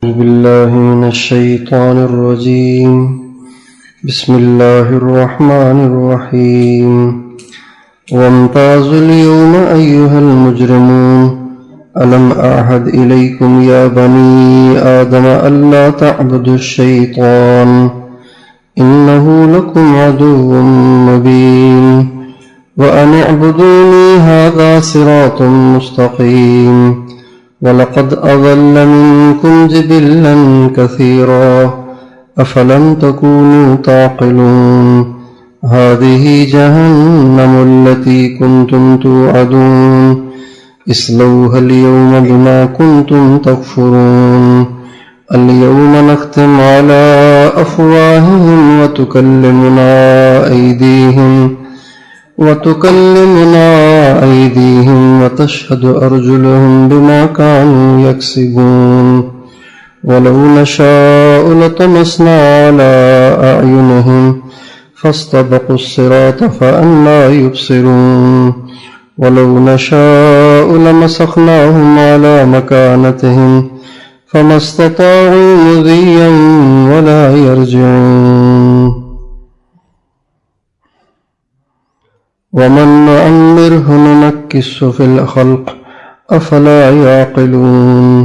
أعوذ بالله من الشيطان الرجيم. بسم الله الرحمن الرحيم. وامتازوا اليوم أيها المجرمون ألم أعهد إليكم يا بني آدم ألا تعبدوا الشيطان إنه لكم عدو مبين وأن اعبدوني هذا صراط مستقيم وَلَقَدْ أَضَلَّ مِنكُمْ جِبِلًّا كَثِيرًا أَفَلَمْ تَكُونُوا تَعْقِلُونَ هَذِهِ جَهَنَّمُ الَّتِي كُنْتُمْ تُوعَدُونَ اصْلَوْهَا الْيَوْمَ بِمَا كُنْتُمْ تَكْفُرُونَ الْيَوْمَ نَخْتِمُ عَلَى أَفْوَاهِهِمْ وتكلمنا أيديهم وتشهد أرجلهم بما كانوا يكسبون ولو نشاء لطمسنا على أعينهم فاستبقوا الصراط فأنى يبصرون ولو نشاء لمسخناهم على مكانتهم فما استطاعوا مضيا ولا يرجعون ومن نعمره ننكسه في الخلق افلا يعقلون.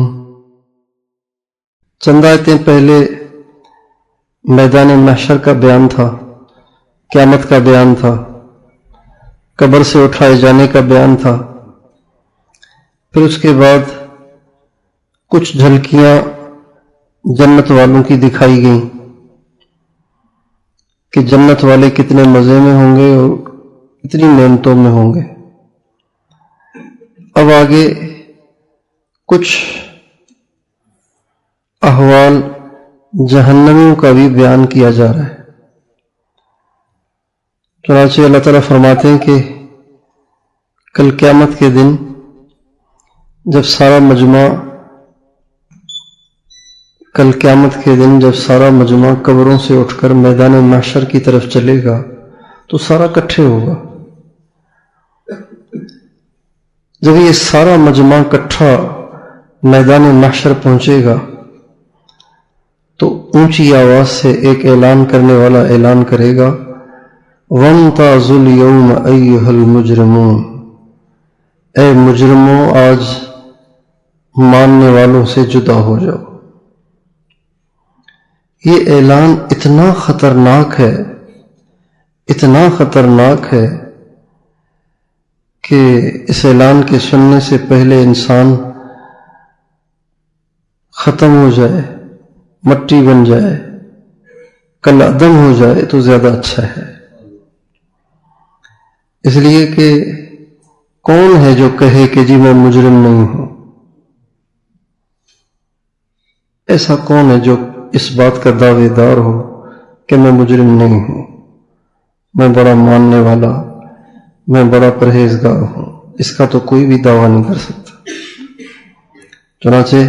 چند آیتیں پہلے میدان محشر کا بیان تھا، قیامت کا بیان تھا، قبر سے اٹھائے جانے کا بیان تھا. پھر اس کے بعد کچھ جھلکیاں جنت والوں کی دکھائی گئیں کہ جنت والے کتنے مزے میں ہوں گے اور اتنی نعمتوں میں ہوں گے. اب آگے کچھ احوال جہنمیوں کا بھی بیان کیا جا رہا ہے. چنانچہ اللہ تعالیٰ فرماتے ہیں کہ کل قیامت کے دن جب سارا مجمع قبروں سے اٹھ کر میدان محشر کی طرف چلے گا تو سارا اکٹھے ہوگا. جب یہ سارا مجمع اکٹھا میدان محشر پہنچے گا تو اونچی آواز سے ایک اعلان کرنے والا اعلان کرے گا وَامْتَازُوا الْيَوْمَ أَيُّهَا الْمُجْرِمُونَ، اے مجرموں آج ماننے والوں سے جدا ہو جاؤ. یہ اعلان اتنا خطرناک ہے کہ اس اعلان کے سننے سے پہلے انسان ختم ہو جائے، مٹی بن جائے، کل عدم ہو جائے تو زیادہ اچھا ہے. اس لیے کہ کون ہے جو کہے کہ جی میں مجرم نہیں ہوں؟ ایسا کون ہے جو اس بات کا دعوے دار ہو کہ میں مجرم نہیں ہوں، میں بڑا ماننے والا، میں بڑا پرہیزگار ہوں؟ اس کا تو کوئی بھی دعویٰ نہیں کر سکتا. چنانچہ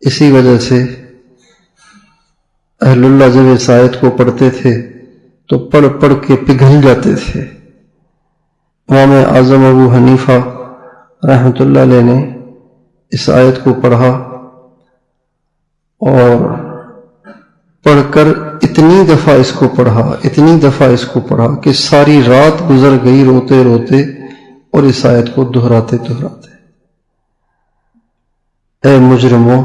اسی وجہ سے اہل اللہ جب اس آیت کو پڑھتے تھے تو پڑھ کے پگھل جاتے تھے. امام اعظم ابو حنیفہ رحمۃ اللہ علیہ نے اس آیت کو پڑھا اور پڑھ کر اتنی دفعہ اس کو پڑھا کہ ساری رات گزر گئی روتے روتے اور اس آیت کو دہراتے. اے مجرموں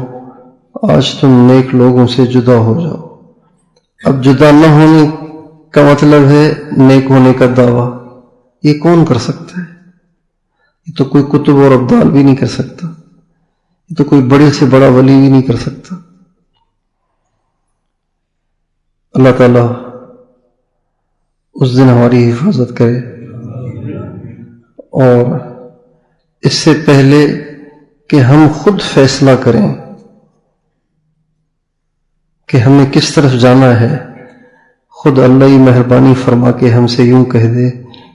آج تم نیک لوگوں سے جدا ہو جاؤ. اب جدا نہ ہونے کا مطلب ہے نیک ہونے کا دعویٰ. یہ کون کر سکتا ہے؟ یہ تو کوئی کتب اور ابدال بھی نہیں کر سکتا، یہ تو کوئی بڑے سے بڑا ولی بھی نہیں کر سکتا. اللہ تعالیٰ اس دن ہماری حفاظت کرے. اور اس سے پہلے کہ ہم خود فیصلہ کریں کہ ہمیں کس طرف جانا ہے، خود اللہ ہی مہربانی فرما کے ہم سے یوں کہہ دے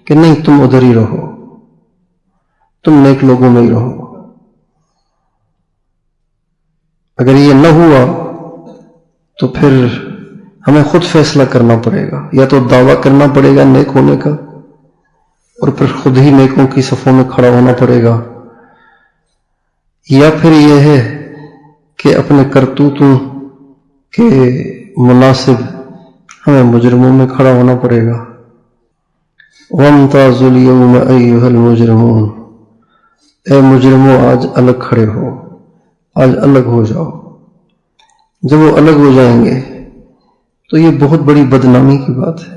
کہ نہیں تم ادھر ہی رہو، تم نیک لوگوں میں ہی رہو. اگر یہ نہ ہوا تو پھر ہمیں خود فیصلہ کرنا پڑے گا. یا تو دعویٰ کرنا پڑے گا نیک ہونے کا اور پھر خود ہی نیکوں کی صفوں میں کھڑا ہونا پڑے گا، یا پھر یہ ہے کہ اپنے کرتوتوں کے مناسب ہمیں مجرموں میں کھڑا ہونا پڑے گا. وَامْتَازُوا الْيَوْمَ أَيُّهَا الْمُجْرِمُونَ، اے مجرموں آج الگ کھڑے ہو، آج الگ ہو جاؤ. جب وہ الگ ہو جائیں گے تو یہ بہت بڑی بدنامی کی بات ہے.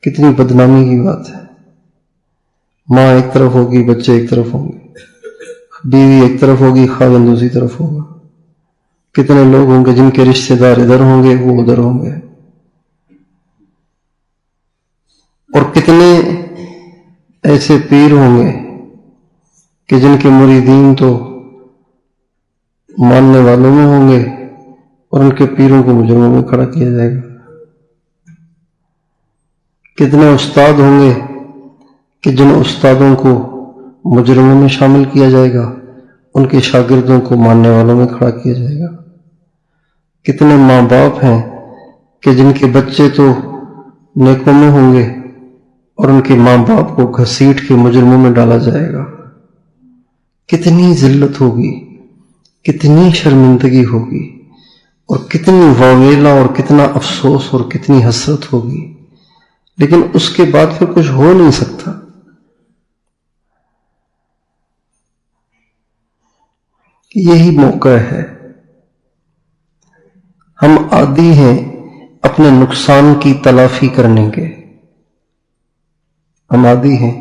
کتنی بدنامی کی بات ہے. ماں ایک طرف ہوگی، بچے ایک طرف ہوں گے، بیوی ایک طرف ہوگی، خاوند دوسری طرف ہوگا. کتنے لوگ ہوں گے جن کے رشتہ دار ادھر ہوں گے، وہ ادھر ہوں گے. اور کتنے ایسے پیر ہوں گے کہ جن کے مریدین تو ماننے والوں میں ہوں گے اور ان کے پیروں کو مجرموں میں کھڑا کیا جائے گا. کتنے استاد ہوں گے کہ جن استادوں کو مجرموں میں شامل کیا جائے گا، ان کے شاگردوں کو ماننے والوں میں کھڑا کیا جائے گا. کتنے ماں باپ ہیں کہ جن کے بچے تو نیکوں میں ہوں گے اور ان کے ماں باپ کو گھسیٹ کے مجرموں میں ڈالا جائے گا. کتنی ذلت ہوگی، کتنی شرمندگی ہوگی، اور کتنی واویلا اور کتنا افسوس اور کتنی حسرت ہوگی. لیکن اس کے بعد پھر کچھ ہو نہیں سکتا. یہی موقع ہے. ہم عادی ہیں اپنے نقصان کی تلافی کرنے کے. ہم عادی ہیں،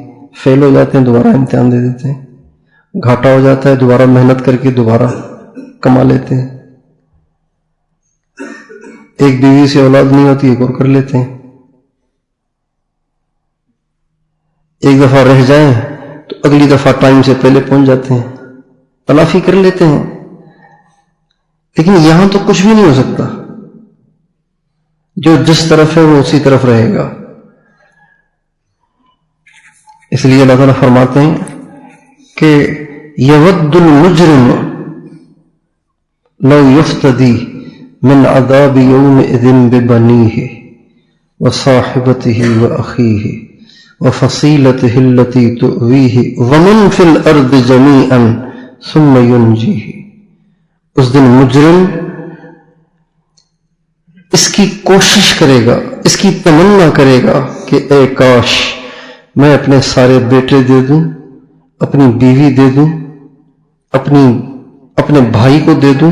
فیل ہو جاتے ہیں دوبارہ امتحان دے دیتے ہیں، گھاٹا ہو جاتا ہے دوبارہ محنت کر کے دوبارہ کما لیتے ہیں. ایک بیوی سے اولاد نہیں ہوتی، ایک اور کر لیتے ہیں. ایک دفعہ رہ جائیں تو اگلی دفعہ ٹائم سے پہلے پہنچ جاتے ہیں، تلافی کر لیتے ہیں. لیکن یہاں تو کچھ بھی نہیں ہو سکتا. جو جس طرف ہے وہ اسی طرف رہے گا. اس لیے اللہ تعالیٰ فرماتے ہیں کہ یود المجرم لو یفتدی من عذاب یومئذ ببنیہ وصاحبتہ واخیہ وفصیلتہ التی تؤویہ ومن فی الارض جمیعا ثم ینجیہ. اس دن مجرم اس کی کوشش کرے گا، اس کی تمنا کرے گا کہ اے کاش میں اپنے سارے بیٹے دے دوں، اپنی بیوی دے دوں، اپنے بھائی کو دے دوں،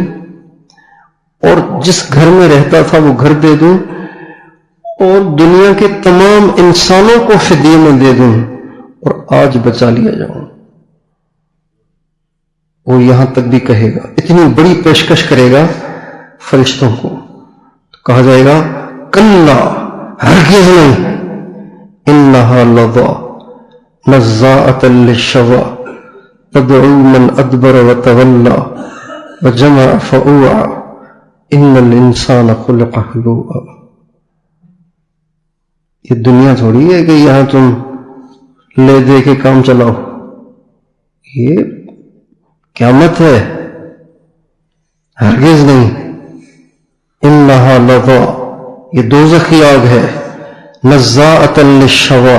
اور جس گھر میں رہتا تھا وہ گھر دے دوں، اور دنیا کے تمام انسانوں کو فدیے میں دے دوں، اور آج بچا لیا جاؤں. وہ یہاں تک بھی کہے گا، اتنی بڑی پیشکش کرے گا فرشتوں کو. کہا جائے گا کلا، ہرگز نہیں، انہا لظی نزاعۃ للشوی تدعو من ادبر وتولی وجمع فاوعی ان الانسان خلق ہلوعا. یہ دنیا تھوڑی ہے کہ یہاں تم لے دے کے کام چلاؤ. یہ قیامت ہے، ہرگز نہیں. انہا لظی، یہ دوزخی آگ ہے، نزاعۃ للشوی،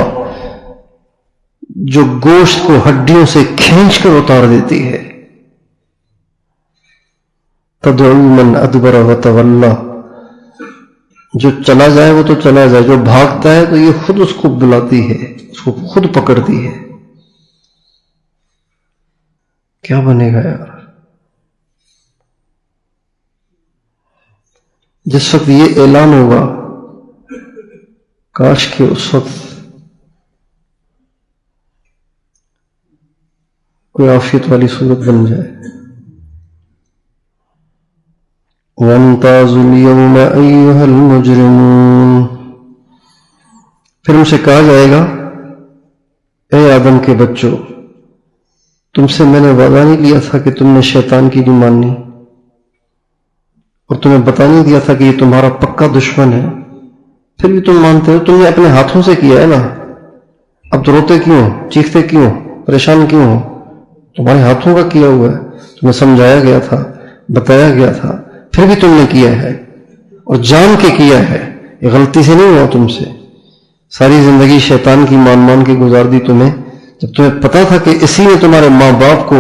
جو گوشت کو ہڈیوں سے کھینچ کر اتار دیتی ہے. تدعو من ادبر وتولی، جو چلا جائے وہ تو چلا جائے، جو بھاگتا ہے تو یہ خود اس کو بلاتی ہے، اس کو خود پکڑتی ہے. کیا بنے گا یار؟ جس وقت یہ اعلان ہوگا، کاش کہ اس وقت کوئی عافیت والی صورت بن جائے. وَامْتَازُوا الْيَوْمَ أَيُّهَا الْمُجْرِمُونَ، پھر ان سے کہا جائے گا اے آدم کے بچوں، تم سے میں نے وعدہ نہیں لیا تھا کہ تم نے شیطان کی نہیں ماننی، اور تمہیں بتا نہیں دیا تھا کہ یہ تمہارا پکا دشمن ہے، پھر بھی تم مانتے ہو. تم نے اپنے ہاتھوں سے کیا ہے نا، اب تو روتے کیوں، چیختے کیوں، پریشان کیوں ہو؟ تمہارے ہاتھوں کا کیا ہوا ہے. تمہیں سمجھایا گیا تھا، بتایا گیا تھا، پھر بھی تم نے کیا ہے، اور جان کے کیا ہے. یہ غلطی سے نہیں ہوا تم سے. ساری زندگی شیطان کی مان کے گزار دی تمہیں، جب تمہیں پتا تھا کہ اسی نے تمہارے ماں باپ کو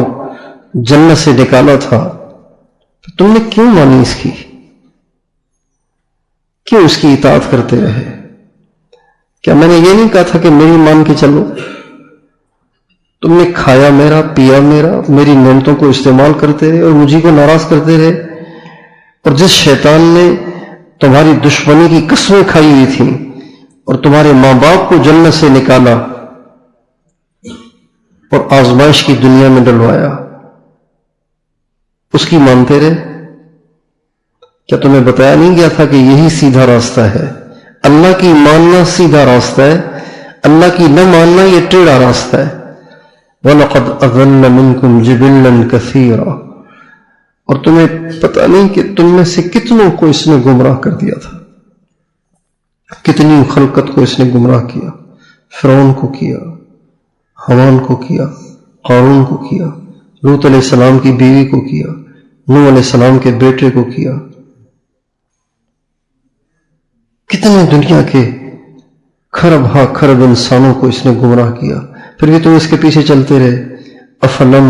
جنت سے نکالا تھا، تو تم نے کیوں مانی اس کی؟ کیوں اس کی اطاعت کرتے رہے؟ کیا میں نے یہ نہیں کہا تھا کہ میری مان کے چلو؟ تم نے کھایا میرا، پیا میرا، میری نعمتوں کو استعمال کرتے رہے اور مجھے کو ناراض کرتے رہے. اور جس شیطان نے تمہاری دشمنی کی قسمیں کھائی ہوئی تھیں اور تمہارے ماں باپ کو جنت سے نکالا اور آزمائش کی دنیا میں ڈلوایا، اس کی مانتے رہے. کیا تمہیں بتایا نہیں گیا تھا کہ یہی سیدھا راستہ ہے؟ اللہ کی ماننا سیدھا راستہ ہے، اللہ کی نہ ماننا یہ ٹیڑھا راستہ ہے. وَلَقَدْ أَضَلَّ مِنْكُمْ جِبِلًّا كَثِيرًا. اور تمہیں پتہ نہیں کہ تم میں سے کتنوں کو اس نے گمراہ کر دیا تھا، کتنی خلقت کو اس نے گمراہ کیا. فرعون کو کیا، حمان کو کیا، قارون کو کیا، لوط علیہ السلام کی بیوی کو کیا، نوح علیہ السلام کے بیٹے کو کیا. کتنے دنیا کے کھرب ہا کھرب انسانوں کو اس نے گمراہ کیا، پھر بھی تم اس کے پیچھے چلتے رہے. افلم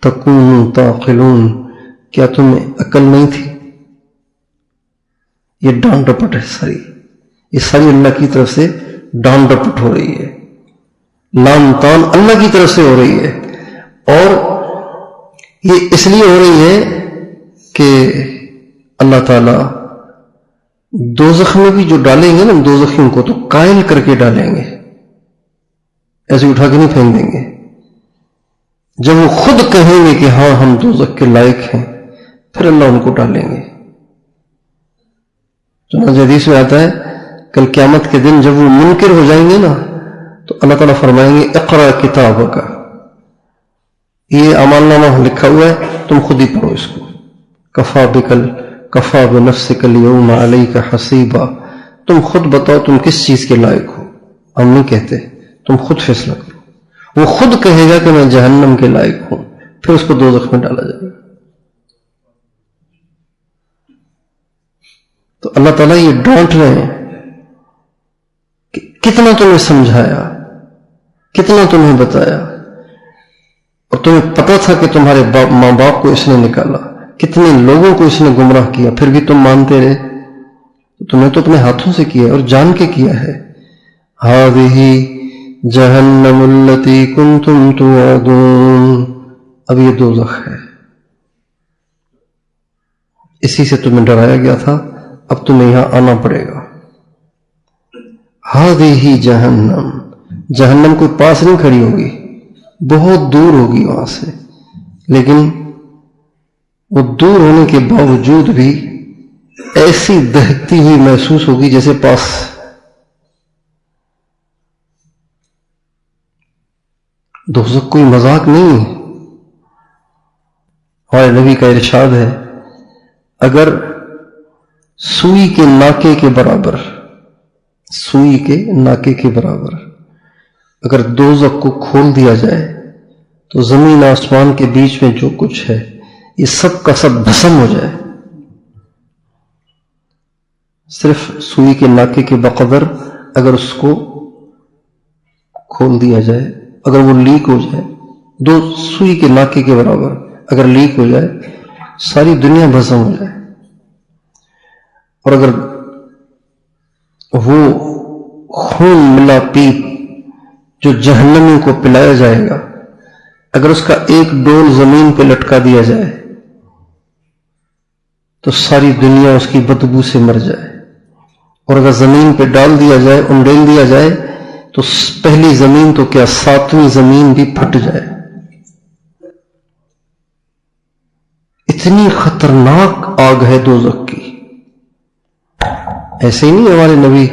تکونوا تعقلون. کیا تمہیں عقل نہیں تھی؟ یہ ڈانٹ ڈپٹ ہے ساری، یہ ساری اللہ کی طرف سے ڈانٹ ڈپٹ ہو رہی ہے، لان تان اللہ کی طرف سے ہو رہی ہے. اور یہ اس لیے ہو رہی ہے کہ اللہ تعالی دوزخ میں بھی جو ڈالیں گے نا دوزخیوں کو تو قائل کر کے ڈالیں گے، ایسے اٹھا کے نہیں پھینک دیں گے. جب وہ خود کہیں گے کہ ہاں ہم دوزخ کے لائق ہیں، پھر اللہ ان کو ڈالیں گے. چنانچہ حدیث میں آتا ہے کل قیامت کے دن جب وہ منکر ہو جائیں گے نا تو اللہ تعالیٰ فرمائیں گے اقرا کتابک، یہ اعمال نامہ لکھا ہوا ہے، تم خود ہی پڑھو اس کو. کفا بنفسک اليوم علیک حسیبا. تم خود بتاؤ تم کس چیز کے لائق ہو، ہم نہیں کہتے، تم خود فیصلہ کرو. وہ خود کہے گا کہ میں جہنم کے لائق ہوں، پھر اس کو دوزخ میں ڈالا جائے گا. تو اللہ تعالیٰ یہ ڈانٹ رہے ہیں کہ کتنا تمہیں سمجھایا، کتنا تمہیں بتایا، اور تمہیں پتا تھا کہ تمہارے ماں باپ کو اس نے نکالا، کتنے لوگوں کو اس نے گمراہ کیا، پھر بھی تم مانتے رہے. تمہیں تو اپنے ہاتھوں سے کیا ہے اور جان کے کیا ہے. ہذہ جہنم التی کنتم توعدون. اب یہ دوزخ ہے، اسی سے تمہیں ڈرایا گیا تھا، اب تمہیں یہاں آنا پڑے گا. ہذہ جہنم. جہنم کوئی پاس نہیں کھڑی ہوگی، بہت دور ہوگی وہاں سے، لیکن وہ دور ہونے کے باوجود بھی ایسی دہکتی ہوئی محسوس ہوگی جیسے پاس. دوزخ کوئی مذاق نہیں ہے. ہمارے نبی کا ارشاد ہے اگر سوئی کے ناکے کے برابر، سوئی کے ناکے کے برابر اگر دوزخ کو کھول دیا جائے تو زمین آسمان کے بیچ میں جو کچھ ہے یہ سب کا سب بھسم ہو جائے. صرف سوئی کے ناکے کے بقدر اگر اس کو کھول دیا جائے، اگر وہ لیک ہو جائے، دو سوئی کے ناکے کے برابر اگر لیک ہو جائے، ساری دنیا بھسم ہو جائے. اور اگر وہ خون ملا پیپ جو جہنمی کو پلایا جائے گا، اگر اس کا ایک ڈول زمین پہ لٹکا دیا جائے تو ساری دنیا اس کی بدبو سے مر جائے. اور اگر زمین پہ ڈال دیا جائے، انڈیل دیا جائے، تو پہلی زمین تو کیا 7ویں زمین بھی پھٹ جائے. اتنی خطرناک آگ ہے دوزخ کی. ایسے ہی نہیں ہمارے نبی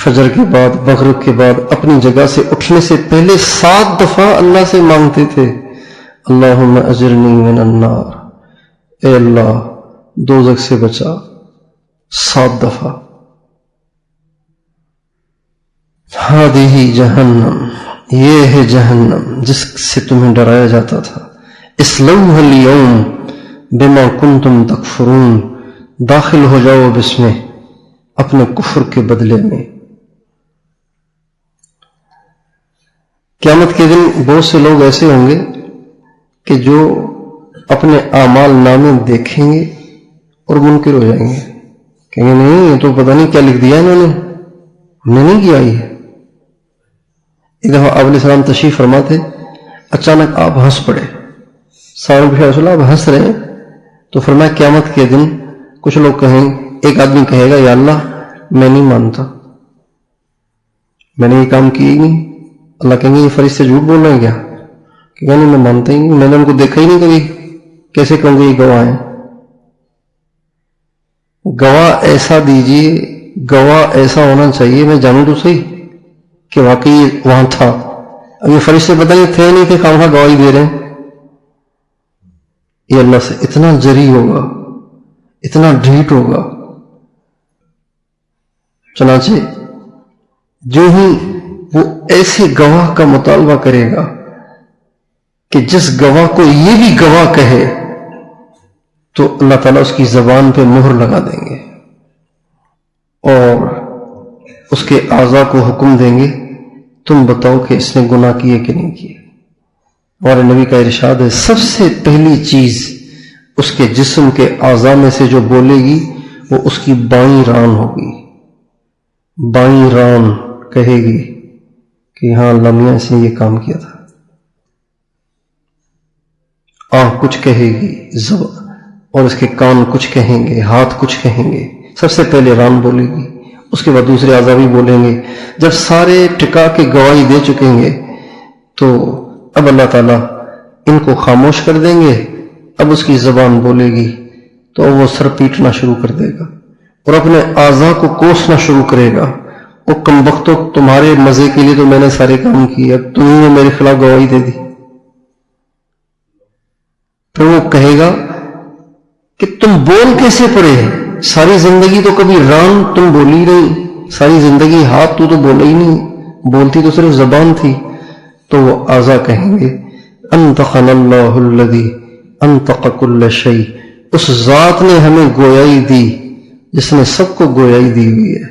فجر کے بعد، مغرب کے بعد اپنی جگہ سے اٹھنے سے پہلے 7 دفعہ اللہ سے مانگتے تھے اللہم اجرنی من النار، اے اللہ دوزخ سے بچا. 7 دفعہ. ہذہ جہنم، یہ ہے جہنم جس سے تمہیں ڈرایا جاتا تھا. اصلوها اليوم بما کنتم تکفرون. داخل ہو جاؤ اب اس میں اپنے کفر کے بدلے میں. قیامت کے دن بہت سے لوگ ایسے ہوں گے کہ جو اپنے اعمال نامے دیکھیں گے اور منکر ہو جائیں گے، کہیں گے نہیں یہ تو پتہ نہیں کیا لکھ دیا انہوں نے، ہم نے نہیں کیا یہ۔ ایک دفعہ آپ علیہ السلام تشریف فرما تھے، اچانک آپ ہنس پڑے، سارے پوچھا رسول اللہ آپ ہنس رہے ہیں؟ تو فرمایا قیامت کے دن کچھ لوگ کہیں، ایک آدمی کہے گا یا اللہ میں نہیں مانتا، میں نے یہ کام کیا ہی نہیں۔ اللہ کہیں گے یہ فرشتے جھوٹ بول رہے ہیں کیا؟ کہ نہیں میں مانتا ہی نہیں، میں نے ان کو دیکھا ہی نہیں کبھی، کیسے کہوں گے یہ گواہ ہیں؟ گواہ ایسا دیجئے، گواہ ایسا ہونا چاہیے میں جانوں تو صحیح کہ واقعی یہ وہاں تھا۔ اب یہ فرشتے پتہ نہیں تھے نہیں تھے، خامخواہ گواہی دے رہے ہیں۔ یہ اللہ سے اتنا جری ہوگا، اتنا ڈھیٹ ہوگا۔ چنانچہ جو ہی وہ ایسے گواہ کا مطالبہ کرے گا کہ جس گواہ کو یہ بھی گواہ کہے، تو اللہ تعالیٰ اس کی زبان پہ مہر لگا دیں گے اور اس کے اعضاء کو حکم دیں گے تم بتاؤ کہ اس نے گناہ کیے کہ نہیں کیے۔ ہمارے نبی کا ارشاد ہے سب سے پہلی چیز اس کے جسم کے اعضاء میں سے جو بولے گی وہ اس کی بائیں ران ہوگی، بائیں ران کہے گی کہ ہاں اللہ میاں اس نے یہ کام کیا تھا۔ آنکھ کچھ کہے گی، اور اس کے کان کچھ کہیں گے، ہاتھ کچھ کہیں گے۔ سب سے پہلے ران بولے گی، اس کے بعد دوسرے اعضاء بھی بولیں گے۔ جب سارے ٹکا کے گواہی دے چکیں گے تو اب اللہ تعالیٰ ان کو خاموش کر دیں گے، اب اس کی زبان بولے گی تو وہ سر پیٹنا شروع کر دے گا اور اپنے اعضاء کو کوسنا شروع کرے گا۔ وہ کم وقتوں تمہارے مزے کے لیے تو میں نے سارے کام کیے، اب تمہیں نے میرے خلاف گواہی دے دی۔ پھر وہ کہے گا کہ تم بول کیسے پڑے؟ ساری زندگی تو کبھی ران تم بولی نہیں، ساری زندگی ہاتھ تو بولا ہی نہیں، بولتی تو صرف زبان تھی۔ تو وہ اعضاء کہیں گے انطقنا اللہ الذی انطق کل شیء، اس ذات نے ہمیں گویائی دی جس نے سب کو گویائی دی ہوئی ہے۔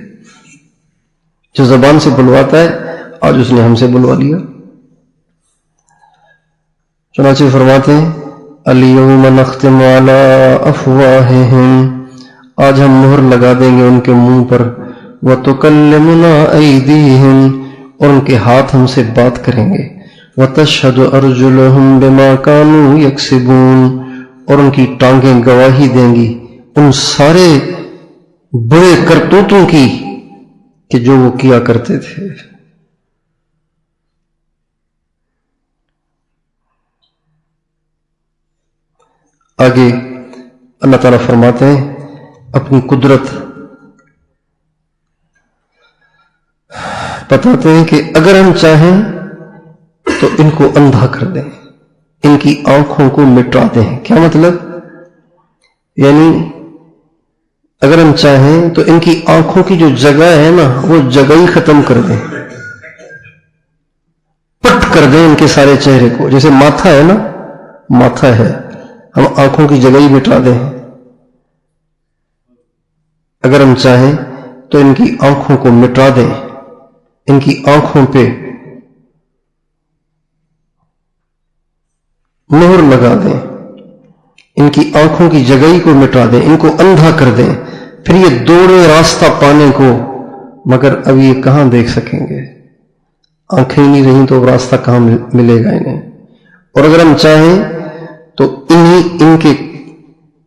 جو زبان سے بلواتا ہے آج اس نے ہم سے بلوا لیا۔ چنانچہ فرماتے ہیں الیوم نختم علی افواہہم، آج ہم مہر لگا دیں گے ان کے منہ پر، وتکلمنا ایدیہم، اور ان کے ہاتھ ہم سے بات کریں گے، وتشہد ارجلہم بما کانوا یکسبون، اور ان کی ٹانگیں گواہی دیں گی ان سارے برے کرتوتوں کی کہ جو وہ کیا کرتے تھے۔ آگے اللہ تعالیٰ فرماتے ہیں اپنی قدرت بتاتے ہیں کہ اگر ہم چاہیں تو ان کو اندھا کر دیں، ان کی آنکھوں کو مٹا دیں۔ کیا مطلب؟ یعنی اگر ہم چاہیں تو ان کی آنکھوں کی جو جگہ ہے نا وہ جگہ ہی ختم کر دیں، پٹ کر دیں ان کے سارے چہرے کو۔ جیسے ماتھا ہے نا، ماتھا ہے، ہم آنکھوں کی جگہ ہی مٹا دیں۔ اگر ہم چاہیں تو ان کی آنکھوں کو مٹا دیں، ان کی آنکھوں پہ مہر لگا دیں، ان کی آنکھوں کی جگہ ہی کو مٹا دیں، ان کو اندھا کر دیں، پھر یہ دوڑے راستہ پانے کو، مگر اب یہ کہاں دیکھ سکیں گے؟ آنکھیں نہیں رہیں تو راستہ کہاں ملے گا انہیں۔ اور اگر ہم چاہیں تو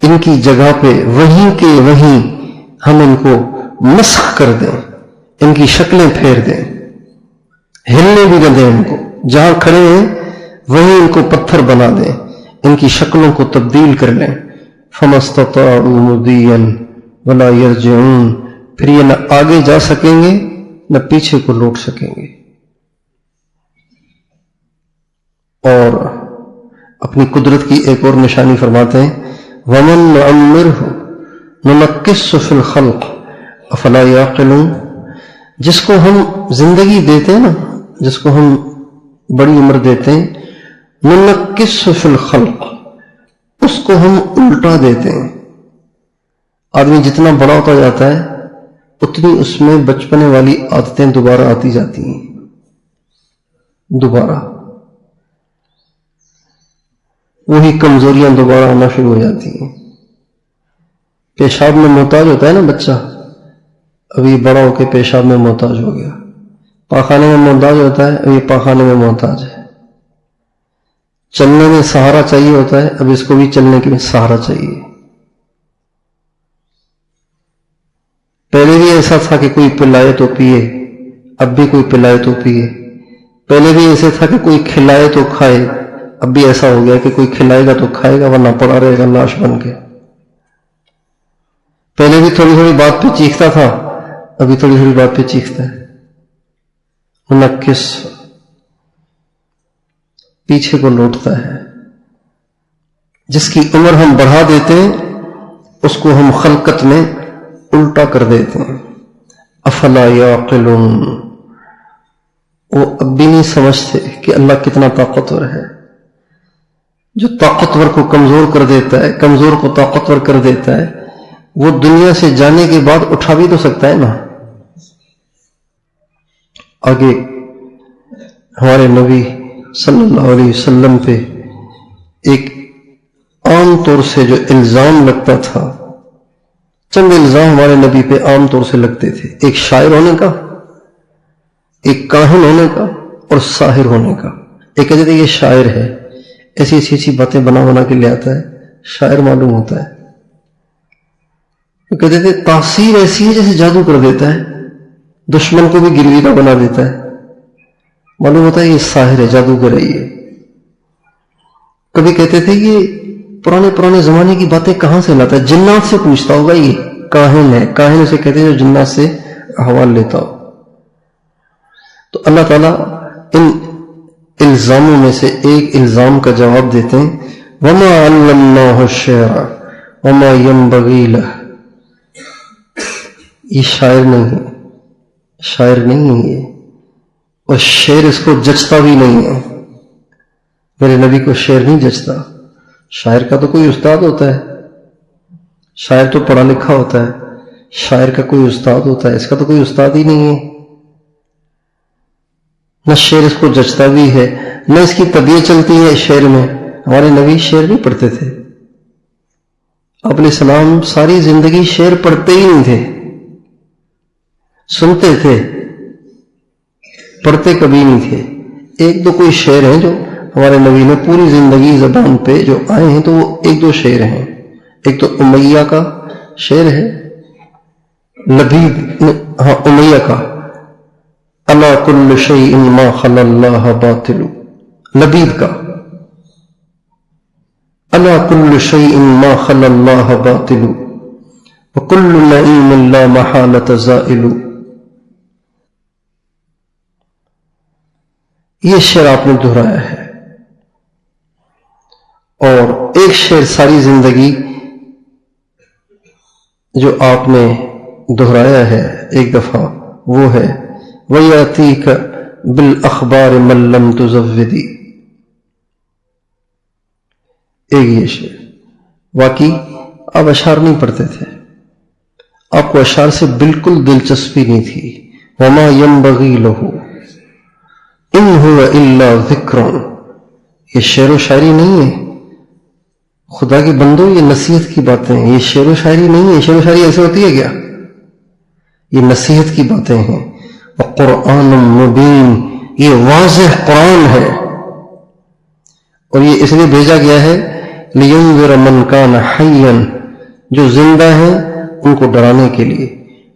ان کی جگہ پہ وہیں کے وہیں ہم ان کو مسخ کر دیں، ان کی شکلیں پھیر دیں، ہلنے بھی نہ دیں ان کو، جہاں کھڑے ہیں وہیں ان کو پتھر بنا دیں، ان کی شکلوں کو تبدیل کر لیں۔ فما استطاعوا مضیا ولا یرجعون، پھر یہ نہ آگے جا سکیں گے نہ پیچھے کو لوٹ سکیں گے۔ اور اپنی قدرت کی ایک اور نشانی فرماتے ہیں وَمَن نُعَمِّرْهُ نُنَكِّسُ فِي الْخَلْقِ أَفَلَا يَعْقِلُونَ، جس کو ہم زندگی دیتے ہیں نا، جس کو ہم بڑی عمر دیتے ہیں، نُنَكِّسُ فِي الْخَلْقِ، اس کو ہم الٹا دیتے ہیں۔ آدمی جتنا بڑا ہوتا جاتا ہے اتنی اس میں بچپنے والی عادتیں دوبارہ آتی جاتی ہیں، دوبارہ۔ وہی کمزوریاں دوبارہ آنا شروع ہو جاتی ہیں. پیشاب میں محتاج ہوتا ہے نا بچہ، ابھی بڑا ہو کے پیشاب میں محتاج ہو گیا. پاخانے میں محتاج ہوتا ہے، ابھی پاخانے میں محتاج ہے. چلنے میں سہارا چاہیے ہوتا ہے، اب اس کو بھی چلنے کے لیے سہارا چاہیے. پہلے بھی ایسا تھا کہ کوئی پلائے تو پیے، اب بھی کوئی پلائے تو پیے. پہلے بھی ایسے تھا کہ کوئی کھلائے تو کھائے، اب بھی ایسا ہو گیا کہ کوئی کھلائے گا تو کھائے گا، ورنہ پڑا رہے گا لاش بن کے. پہلے بھی تھوڑی تھوڑی بات پہ چیختا تھا، ابھی تھوڑی تھوڑی بات پہ چیختا ہے. منکس پیچھے کو لوٹتا ہے. جس کی عمر ہم بڑھا دیتے ہیں اس کو ہم خلقت میں الٹا کر دیتے ہیں. افلا یعقلون، وہ اب بھی نہیں سمجھتے کہ اللہ کتنا طاقتور ہے. جو طاقتور کو کمزور کر دیتا ہے، کمزور کو طاقتور کر دیتا ہے، وہ دنیا سے جانے کے بعد اٹھا بھی تو سکتا ہے نا. آگے ہمارے نبی صلی اللہ علیہ وسلم پہ ایک عام طور سے جو الزام لگتا تھا، چند الزام ہمارے نبی پہ عام طور سے لگتے تھے. ایک شاعر ہونے کا، ایک کاہن ہونے کا، اور ساحر ہونے کا. ایک کہتے تھے یہ شاعر ہے، ایسی ایسی ایسی باتیں بنا بنا کے لے آتا ہے، شاعر معلوم ہوتا ہے. وہ کہتے تھے تاثیر ایسی ہے جیسے جادو کر دیتا ہے، دشمن کو بھی گرویدہ بنا دیتا ہے. معلوم ہوتا ہے یہ ساحر ہے، جادوگر ہے یہ. کبھی کہتے تھے یہ پرانے زمانے کی باتیں کہاں سے لاتا ہے، جنات سے پوچھتا ہوگا، یہ کاہن ہے. کاہن اسے کہتے ہیں جو جنات سے احوال لیتا ہو. تو اللہ تعالیٰ ان الزاموں میں سے ایک الزام کا جواب دیتے ہیں، وَمَا عَلَّمْنَاهُ الشِّعْرَ وَمَا يَنبَغِي لَهُ. یہ شاعر نہیں ہے، شاعر نہیں ہے یہ، اور شعر اس کو جچتا بھی نہیں ہے. میرے نبی کو شعر نہیں جچتا. شاعر کا تو کوئی استاد ہوتا ہے، شاعر تو پڑھا لکھا ہوتا ہے. شاعر کا کوئی استاد ہوتا ہے، اس کا تو کوئی استاد ہی نہیں ہے. نہ شعر اس کو جچتا بھی ہے، نہ اس کی طبیعت چلتی ہے شعر میں. ہمارے نبی شعر نہیں پڑھتے تھے. آپ علیہ السلام ساری زندگی شعر پڑھتے ہی نہیں تھے، سنتے تھے، پڑھتے کبھی نہیں تھے. ایک دو کوئی شعر ہیں جو ہمارے نبی نے پوری زندگی زبان پہ جو آئے ہیں، تو وہ ایک دو شعر ہیں. ایک تو امیہ کا شعر ہے، لبید، ہاں امیہ کا، الا کل شیء ما خلا اللہ باطل. لبید کا الا کل شیء ما خلا اللہ باطل وکل نعیم لا محالۃ زائل. یہ شعر آپ نے دہرایا ہے. اور ایک شعر ساری زندگی جو آپ نے دہرایا ہے ایک دفعہ، وہ ہے وَيَأْتِيكَ بِالْأَخْبَارِ مَن لَّمْ تُزَوِّدِ. ایک یہ شعر. واقعی آپ اشعار نہیں پڑھتے تھے، آپ کو اشعار سے بالکل دلچسپی نہیں تھی. وَمَا يَنبَغِي لَهُ إِنْ هُوَ إِلَّا ذِكْرٌ. یہ شعر و شاعری نہیں ہے خدا کے بندوں، یہ نصیحت کی باتیں ہیں. یہ شعر و شاعری نہیں ہے. شعر و شاعری ایسے ہوتی ہے کیا؟ یہ نصیحت کی باتیں ہیں. وَقُرْآنٌ مُبِينٌ، یہ واضح قرآن ہے، اور یہ اس لیے بھیجا گیا ہے لِيُنذِرَ مَن كَانَ حَيًّا، جو زندہ ہیں ان کو ڈرانے کے لیے.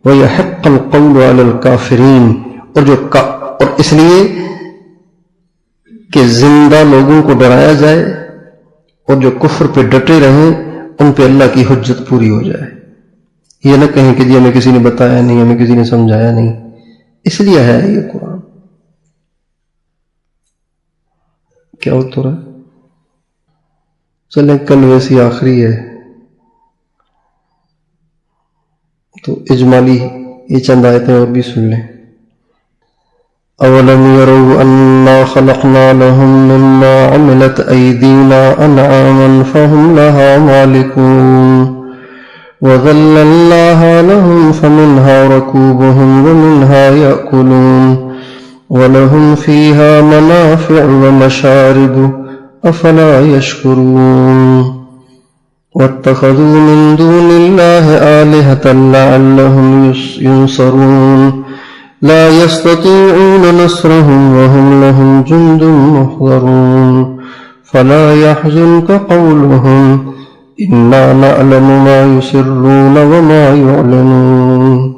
وَيَحِقَّ الْقَوْلُ عَلَى الْكَافِرِينَ، اور اس لیے کہ زندہ لوگوں کو ڈرایا جائے، اور جو کفر پہ ڈٹے رہیں ان پہ اللہ کی حجت پوری ہو جائے. یہ نہ کہیں کہ جی ہمیں کسی نے بتایا نہیں، ہمیں کسی نے سمجھایا نہیں. اس لیے ہے یہ قرآن. کیا ہوتا رہا؟ چلیں کل ویسی آخری ہے تو اجمالی یہ چند آیتیں اور بھی سن لیں. اولم يروا انا خلقنا لهم مما عملت ايدينا انعاما فهم لها مالكون وذللناها لهم فمنها ركوبهم ومنها يأكلون ولهم فيها منافع ومشارب أفلا يشكرون واتخذوا من دون الله آلهة لعلهم ينصرون لا يستطيعون نصرهم وهم لهم جند محضرون فلا يحزنك قولهم إنا نعلم ما يسرون وما يعلنون.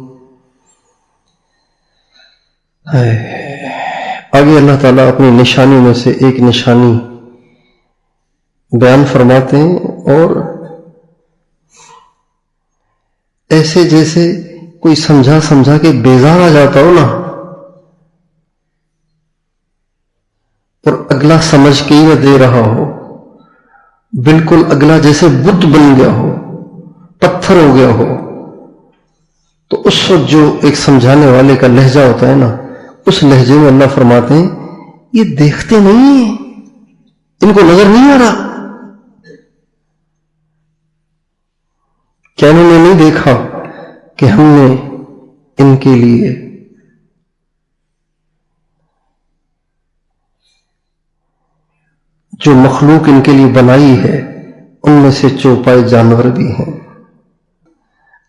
آگے اللہ تعالیٰ اپنی نشانی میں سے ایک نشانی بیان فرماتے ہیں، اور ایسے جیسے کوئی سمجھا کے بیزار آ جاتا ہو نا، اور اگلا سمجھ کے ہی نہ دے رہا ہو، بالکل اگلا جیسے بت بن گیا ہو، پتھر ہو گیا ہو، تو اس وقت جو ایک سمجھانے والے کا لہجہ ہوتا ہے نا، اس لہجے میں اللہ فرماتے ہیں یہ دیکھتے نہیں ہیں، ان کو نظر نہیں آ رہا، کیا انہوں نے نہیں دیکھا کہ ہم نے ان کے لیے جو مخلوق ان کے لیے بنائی ہے ان میں سے چوپائے جانور بھی ہیں،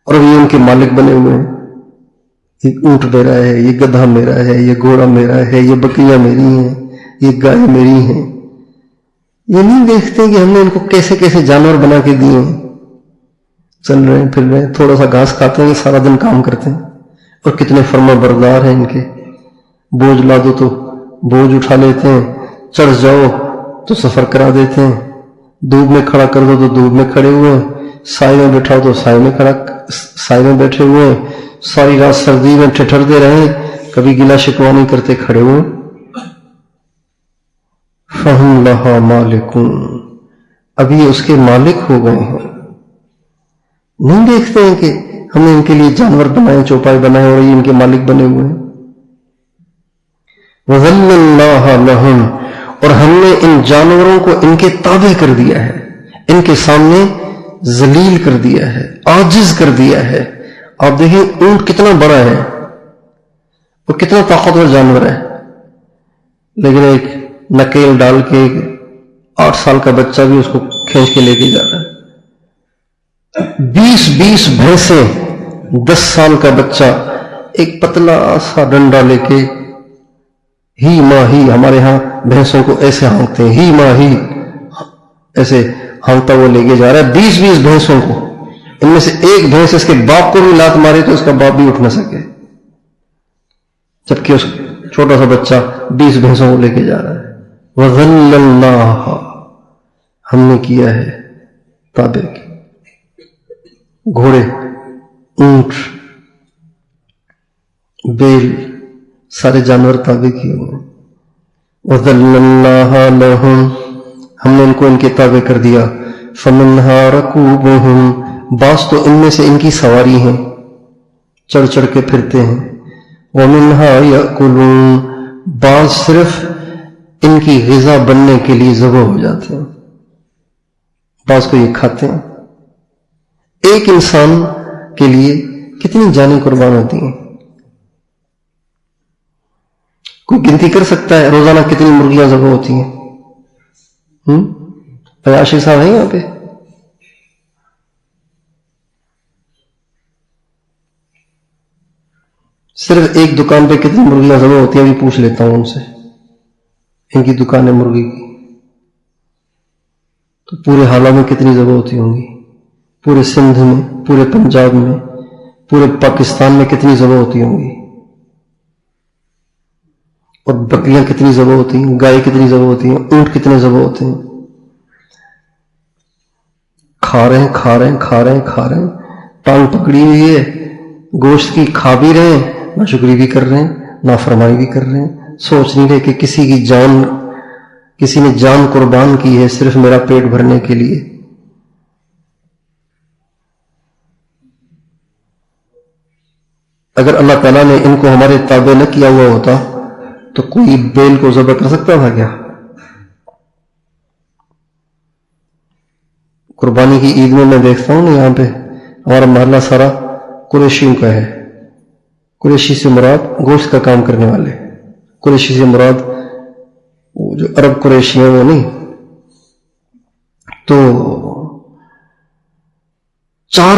اور یہ ان کے مالک بنے ہوئے ہیں، یہ اونٹ میرا ہے، یہ گدھا میرا ہے، یہ گھوڑا میرا ہے، یہ بکریاں میری ہیں، یہ گائے میری ہیں. یہ نہیں دیکھتے کہ ہم نے ان کو کیسے کیسے جانور بنا کے دیے ہیں، چل رہے ہیں، پھر رہے ہیں، تھوڑا سا گھاس کھاتے ہیں، سارا دن کام کرتے ہیں، اور کتنے فرما بردار ہیں ان کے. بوجھ لا دو تو بوجھ اٹھا لیتے ہیں، چڑھ جاؤ تو سفر کرا دیتے ہیں، دھوپ میں کھڑا کر دو تو دھوپ میں کھڑے ہوئے ہیں، سائے میں بٹھاؤ تو سائے میں بیٹھے ہوئے ہیں، ساری رات سردی میں ٹھٹھرتے رہیں، کبھی گلا شکوا نہیں کرتے، کھڑے ہوئے. فَهُمْ لَهَا مَالِكُونَ، ابھی اس کے مالک ہو گئے ہیں. نہیں دیکھتے ہیں کہ ہم نے ان کے لیے جانور بنائے، چوپائے بنائے، اور یہ ان کے مالک بنے ہوئے ہیں. وَذَلَّلْنَاهَا لَهُمْ، اور ہم نے ان جانوروں کو ان کے تابع کر دیا ہے، ان کے سامنے ذلیل کر دیا ہے، عاجز کر دیا ہے. آپ دیکھیں اونٹ کتنا بڑا ہے اور کتنا طاقتور جانور ہے، لیکن ایک نکیل ڈال کے 8 سال کا بچہ بھی اس کو کھینچ کے لے کے جا رہا ہے. 20 بھینسیں، 10 سال کا بچہ ایک پتلا سا ڈنڈا لے کے ہی ماہی، ہمارے ہاں بھینسوں کو ایسے ہانکتے ہیں، ہی ماہی ایسے ہانکتا وہ لے کے جا رہا ہے 20 بھینسوں کو. ان میں سے ایک بھینس اس کے باپ کو بھی لات مارے تو اس کا باپ بھی اٹھ نہ سکے، جبکہ اس چھوٹا سا بچہ 20 بھینسوں کو لے کے جا رہا ہے. وَذَلَّلْنَاهَا، ہم نے کیا ہے تابع، گھوڑے، اونٹ، بیل، سارے جانور تابع کیے ہوئے. وَذَلَّلْنَاهَا لَهُمْ، ہم نے ان کو ان کے تابع کر دیا. فَمِنْهَا رَكُوبُهُمْ، بعض تو ان میں سے ان کی سواری ہیں، چڑھ چڑھ کے پھرتے ہیں. وَمِنْهَا يَأْكُلُونَ، بعض صرف ان کی غذا بننے کے لیے ذبح ہو جاتے ہیں، بعض کو یہ کھاتے ہیں. ایک انسان کے لیے کتنی جانیں قربان ہوتی ہیں؟ کوئی گنتی کر سکتا ہے روزانہ کتنی مرغیاں ذبح ہوتی ہیں؟ عیاشی صاحب ہیں یہاں پہ؟ صرف ایک دکان پہ کتنی مرغیاں ذبح ہوتی ہیں ابھی پوچھ لیتا ہوں ان سے، ان کی دکان ہے مرغی کی، تو پورے حالہ میں کتنی ذبح ہوتی ہوں گی؟ پورے سندھ میں، پورے پنجاب میں، پورے پاکستان میں کتنی ذبح ہوتی ہوں گی؟ اور بکریاں کتنی ذبح ہوتی ہیں، گائے کتنی ذبح ہوتی ہیں، اونٹ کتنے ذبح ہوتے ہیں؟ کھا رہے ہیں، ٹانگ پکڑی ہوئی ہے گوشت کی، کھا بھی رہے ہیں، ناشکری بھی کر رہے ہیں، نافرمانی بھی کر رہے ہیں، سوچ نہیں رہے کہ کسی نے جان قربان کی ہے صرف میرا پیٹ بھرنے کے لیے. اگر اللہ تعالیٰ نے ان کو ہمارے تابع نہ کیا ہوا ہوتا تو کوئی بیل کو ذبح کر سکتا تھا کیا؟ قربانی کی عید میں دیکھتا ہوں نا، یہاں پہ ہمارا محلہ سارا قریشیوں کا ہے. قریشی سے مراد گوشت کا کام کرنے والے، قریشی سے مراد وہ جو عرب قریشی ہیں وہ نہیں، تو 4